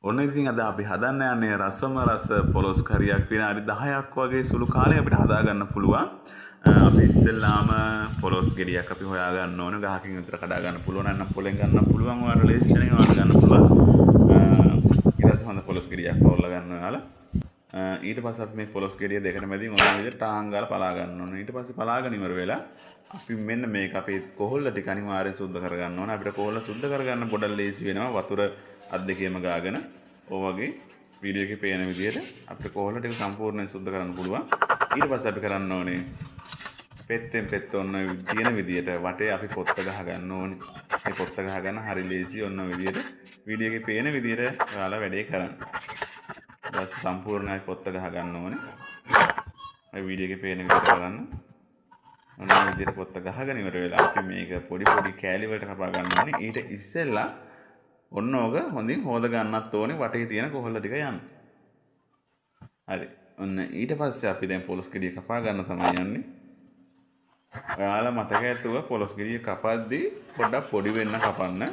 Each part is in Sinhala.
ඔන්න ඉතින් අද අපි හදන්න යන්නේ රසම රස පොලොස් කරියක් විනාඩි 10ක් වගේ සුළු කාලයක් අපිට හදා ගන්න පුළුවන්. අපි ඉස්සෙල්ලාම පොලොස් ගෙඩියක් අපි හොයා ගන්න ඕනේ. ගහකින් විතර කඩා ගන්න පුළුවන් නම් පොලෙන් ගන්න පුළුවන්. ඔයාලට ලේසි තැනින් ඔයාලට ගන්න පුළුවන්. ඊට පස්සේ හොඳ පොලොස් ගෙඩියක් තෝරලා ගන්න ඔයාලා. ඊට පස්සේ අපි මේ පොලොස් ගෙඩිය දෙකට මැදින් ඔය විදිහට ටාං ගාලා පලා ගන්න ඕනේ. ඊට පස්සේ පලාගෙන ඉවර වෙලා අපි මෙන්න මේක අපේ කොහොල්ල ටික අනිවාර්යෙන් සුද්ධ කරගන්න ඕනේ. අපිට කොහොල්ල සුද්ධ කරගන්න පොඩක් ලේසි වෙනවා. වතුර අත් දෙකේම ගාගෙන ඔය වගේ වීඩියෝ එකේ පේන විදිහට අපිට කොහොල්ල ටික සම්පූර්ණයෙන් සුද්ධ කරන්න පුළුවන්. ඊට පස්සේ අපි කරන්න ඕනේ පෙත්තෙන් පෙත්ත ඔන්න තියෙන විදිහට වටේ අපි පොත්ත ගහ ගන්න ඕනේ. මේ පොත්ත ගහ ගන්න හරි ලේසි ඔන්න විදිහට වීඩියෝ එකේ පේන විදිහට ඔයාලා වැඩේ කරන්න. ඊට සම්පූර්ණයි පොත්ත ගහ ගන්න ඕනේ. මේ වීඩියෝ එකේ පේන විදිහට කරන්න. ඔන්න විදිහට පොත්ත ගහගෙන ඉවර වෙලා අපි මේක පොඩි පොඩි කෑලි වලට කපා ගන්න ඕනේ. ඊට ඉස්සෙල්ලා ඔන්න ඕක හොඳින් හොද ගන්නත් ඕනේ වටේ තියෙන කොහොල්ල ටික යන්න. හරි. ඔන්න ඊට පස්සේ අපි දැන් පොලොස් ගෙඩිය කපා ගන්න තමයි යන්නේ. ඔයාලා මතක ඇතුව පොලොස් ගෙඩිය කපද්දී පොඩ්ඩක් පොඩි වෙන්න කපන්න.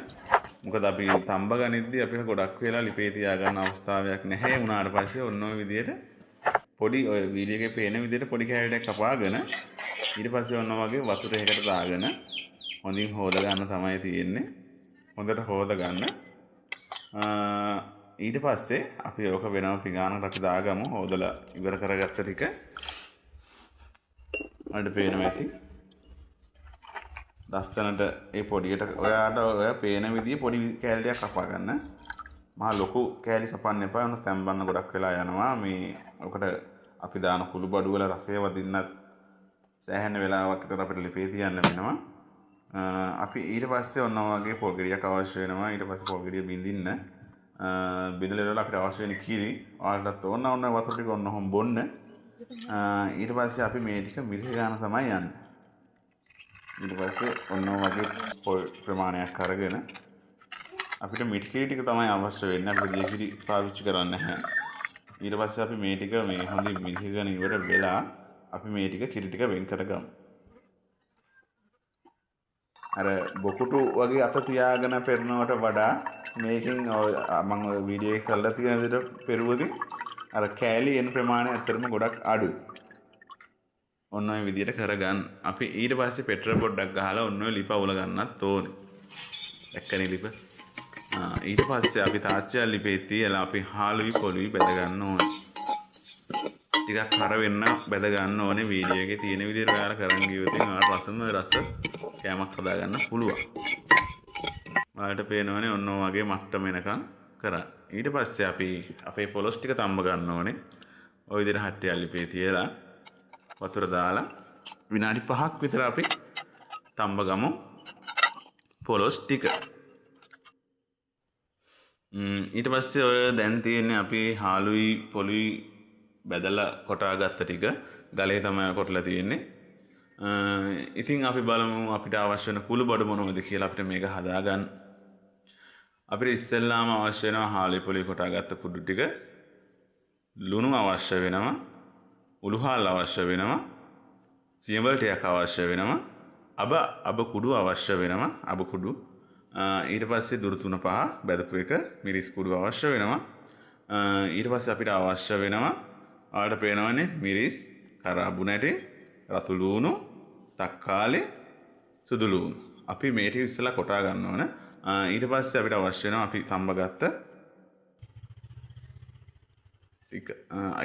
මොකද අපි තඹ ගනිද්දී අපිට ගොඩක් වෙලා ලිපේ තියා ගන්න අවස්ථාවක් නැහැ. උනාට පස්සේ ඔන්න ඔය විදිහට පොඩි ඔය වීඩියෝ එකේ පේන විදිහට පොඩි කෑල්ලක් කපාගෙන ඊට පස්සේ ඔන්න වගේ වතුර එකකට දාගෙන හොඳින් හොද ගන්න තමයි තියෙන්නේ. හොඳට හොද ගන්න. ඊට පස්සේ අපි ඕක වෙනම පිඟානකට අපි දාගමු. හොදලා ඉවර කරගත්ත ටික අඩ පේනවා ඇති. ලස්සනට ඒ පොඩියට ඔයාට ඔය පේන විදිහේ පොඩි කෑල්ලක් කපා ගන්න. මහා ලොකු කෑලි කපන්න එපා. උන තැම්බන්න ගොඩක් වෙලා යනවා. මේ ඔකට අපි දාන කුළු බඩු වල රසය වදින්නත් සෑහෙන වෙලාවක් විතර අපිට ලිපේ තියන්න වෙනවා. අපි ඊට පස්සේ ඔන්න වගේ පොල් ගෙඩියක් අවශ්‍ය වෙනවා. ඊට පස්සේ පොල් ගෙඩිය බින්දින්න බිඳලා ඉවරලා අපිට අවශ්‍ය වෙන කිරි ඔයාලට ඕන වතුර ටික ඔන්න ඔහොම බොන්න. ඊට පස්සේ අපි මේ ටික මිරිහ ගන්න තමයි යන්නේ. ඊට පස්සේ ඔන්න වගේ පොල් ප්‍රමාණයක් අරගෙන අපිට මිටි කිරි ටික තමයි අවශ්‍ය වෙන්නේ. අපිට දිය කිරි පාවිච්චි කරන්නේ නැහැ. ඊට පස්සේ අපි මේ ටික මේ හොඳින් මිරිහගෙන ඉවර වෙලා අපි මේ ටික කිරි ටික වෙන් කරගමු. අර බොකුටු වගේ අත තියාගෙන පෙරනවට වඩා මේකෙන් මම ඔය වීඩියෝ එක කරලා තියෙන විදිහට පෙරුවදී අර කෑලි එන ප්‍රමාණය ඇත්තටම ගොඩක් අඩුයි. ඔන්න ඔය විදිහට කරගන්න. අපි ඊට පස්සේ පෙට්‍රල් පොඩ්ඩක් ගහලා ඔන්න ඔය ලිප අවුල ගන්නත් ඕනේ. එක්කනේ ලිප. ඊට පස්සේ අපි තාච්චිය ලිපේ තියලා අපි හාලුයි පොළුයි බැද ගන්න ඕනේ. ටිකක් හර වෙන්න බැද ගන්න ඕනේ. වීඩියෝ එකේ තියෙන විදිහට ඔයාලා කරන් ගියොත් ඔයාලා රසම රස කෑමක් හදා ගන්න පුළුවන්. ඔයාලට පේනවනේ ඔන්න ඔය වගේ මට්ටම එනකන් කරා. ඊට පස්සේ අපි අපේ පොලොස් ටික තම්බ ගන්න ඕනේ. ඔය විදිහට හට්ටිය ලිපේ තියලා වතුර දාලා විනාඩි 5ක් විතර අපි තම්බ ගමු පොලොස් ටික. ඊට පස්සේ ඔය දැන් තියෙන්නේ අපි හාලුයි පොළුයි බැදලා කොටා ගත්ත ටික ගලේ තමයි කොටලා තියෙන්නේ. ඉතින් අපි බලමු අපිට අවශ්‍ය වෙන කුළු බඩු මොනවද කියලා අපිට මේක හදාගන්න. අපිට ඉස්සෙල්ලාම අවශ්‍ය වෙනවා හාලුයි පොළුයි කොටා ගත්ත කුඩු ටික. ලුණු අවශ්‍ය වෙනවා. උළුහාල් අවශ්‍ය වෙනවා. සියඹල් ටිකක් අවශ්‍ය වෙනවා. අබ කුඩු අවශ්‍ය වෙනවා. අබ කුඩු. ඊට පස්සේ දුරු 3-5 බැදපු එක මිරිස් කුඩු අවශ්‍ය වෙනවා. ඊට පස්සේ අපිට අවශ්‍ය වෙනවා ඔයාලට පේනවනේ මිරිස්, කරාබු නැටි, රතු ලූණු, තක්කාලි, සුදු ලූණු. අපි මේ ටික ඉස්සලා කොටා ගන්න ඕන. ඊට පස්සේ අපිට අවශ්‍ය වෙනවා අපි තම්බගත්ත ටික.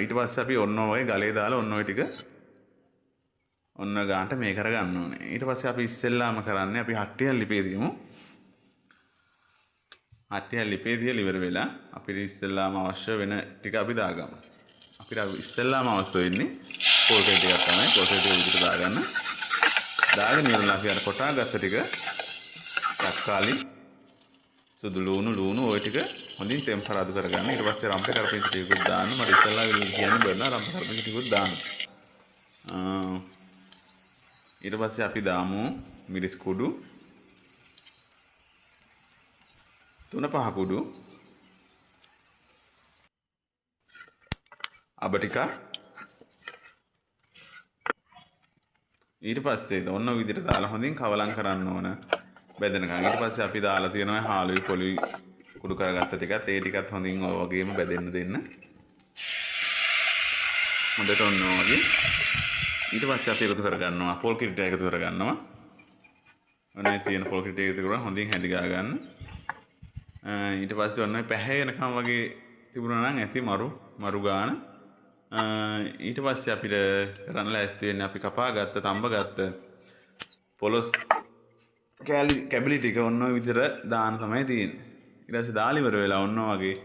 ඊට පස්සේ අපි ඔන්න ඔය ගලේ දාලා ඔන්න ඔය ටික ඔන්න ගානට මේ කරගන්න ඕනේ. ඊට පස්සේ අපි ඉස්සෙල්ලාම කරන්නේ අපි හට්ටියක් ලිපේ තියමු. හට්ටියක් ලිපේ තියලා ඉවර වෙලා අපිට ඉස්සෙල්ලාම අවශ්‍ය වෙන ටික අපි දාගමු. අපිට ඉස්සෙල්ලාම අවශ්‍ය වෙන්නේ පොල් ටෙල් ටිකක් තමයි. පොල් ටෙල් ටික විදිහට දාගන්න. දාගෙන ඉවරලා අපි අර කොටා ගත්ත ටික තක්කාලි, සුදු ලූණු ඔය ටික හොඳින් ටෙම්පරාදු කරගන්න. ඊට පස්සේ රම්පේ කරපිංච ටිකකුත් දාන්න. මට ඉස්සෙල්ලා කියන්නේ බර්නා රම්පේ කරපිංච ටිකකුත් දාන්න. ඊට පස්සේ අපි දාමු මිරිස් කුඩු 3-5 කුඩු, අබ ටික. ඊට පස්සේ ඔන්න විදිහට දාලා හොඳින් කවලම් කරන්න ඕන බෙදෙනකන්. ඊට පස්සේ අපි දාලා තියෙනවා හාලුයි පොළුයි කුඩු කරගත්ත ටිකත් ඒ ටිකත් හොඳින් ඔය වගේම බැදෙන්න දෙන්න. හොඳට ඔන්න වගේ. ඊට පස්සේ අපි එකතු කරගන්නවා පොල් කිරිට එකතු කරගන්නවා. ඔන්න තියෙන පොල් කිරිට එකතු කරලා හොඳින් හැදි ගා ගන්න. ඊට පස්සේ ඔන්න පැහැයෙනකම් වගේ තිබුණා නම් ඇති මරු ගාන. ඊට පස්සේ අපිට කරන්න ලෑස්ති වෙන්නේ අපි කපා ගත්ත තඹ ගත්ත පොලොස් කැබලි ටික ඔන්න ඔය විදිහට දාන්න තමයි තියෙන්නේ. ඊට පස්සේ දාලා ඉවර වෙලා ඔන්න වගේ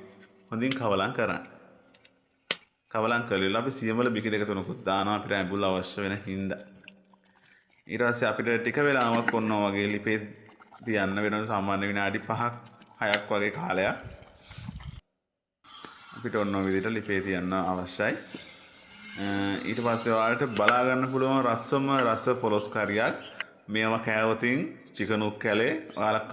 හොඳින් කවලම් කරන්න. කවලම් කරලා අපි සියමල බිකි දෙක තුනකුත් දානවා අපිට ඇඹුල් අවශ්‍ය වෙන හින්දා. ඊට පස්සේ අපිට ටික වෙලාවක් ඔන්න වගේ ලිපේ තියන්න වෙනවා සාමාන්‍ය විනාඩි 5ක් 6ක් වගේ කාලයක්. අපිට ඔන්න ඔය විදිහට ලිපේ තියන්න අවශ්‍යයි. ඊට පස්සේ ඔයාලට බලා ගන්න පුළුවන් රස පොලොස් කරියක් මේවා කෑවොතින් චිකන් උක් කැලේ ඔයාලා